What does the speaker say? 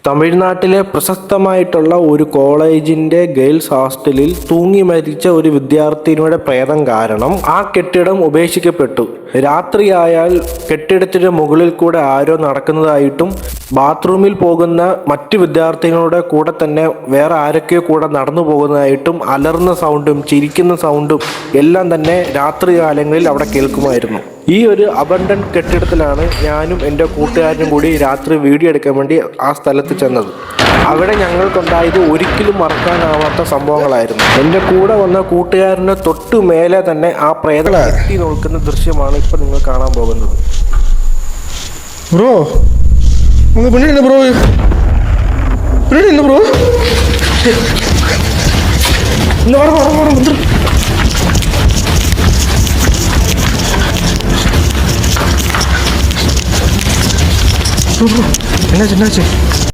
തമിഴ്നാട്ടിലെ പ്രശസ്തമായിട്ടുള്ള ഒരു കോളേജിന്റെ ഗേൾസ് ഹോസ്റ്റലിൽ തൂങ്ങി മരിച്ച ഒരു വിദ്യാർത്ഥിനിയുടെ പ്രേതം കാരണം ആ കെട്ടിടം ഉപേക്ഷിക്കപ്പെട്ടു. രാത്രിയായാൽ കെട്ടിടത്തിന് മുകളിൽ കൂടെ ആരോ നടക്കുന്നതായിട്ടും ബാത്റൂമിൽ പോകുന്ന മറ്റു വിദ്യാർത്ഥികളുടെ കൂടെ തന്നെ വേറെ ആരൊക്കെയോ കൂടെ നടന്നു പോകുന്നതായിട്ടും അലർന്ന സൗണ്ടും ചിരിക്കുന്ന സൗണ്ടും എല്ലാം തന്നെ രാത്രികാലങ്ങളിൽ അവിടെ കേൾക്കുമായിരുന്നു. ഈ ഒരു അബണ്ടന്റ് കെട്ടിടത്തിലാണ് ഞാനും എൻ്റെ കൂട്ടുകാരനും കൂടി രാത്രി വീഡിയോ എടുക്കാൻ വേണ്ടി ആ സ്ഥലത്ത് ചെന്നത്. അവിടെ ഞങ്ങൾക്കുണ്ടായത് ഒരിക്കലും മറക്കാനാവാത്ത സംഭവങ്ങളായിരുന്നു. എൻ്റെ കൂടെ വന്ന കൂട്ടുകാരന് തൊട്ടു മേലെ തന്നെ ആ പ്രേതം എത്തി നോക്കുന്ന ദൃശ്യമാണ് ഇപ്പോൾ നിങ്ങൾ കാണാൻ പോകുന്നത്. ബ്രോ പിന്നീട് ബ്രോ പിന്നീട് ബ്രോ என்னாச்சு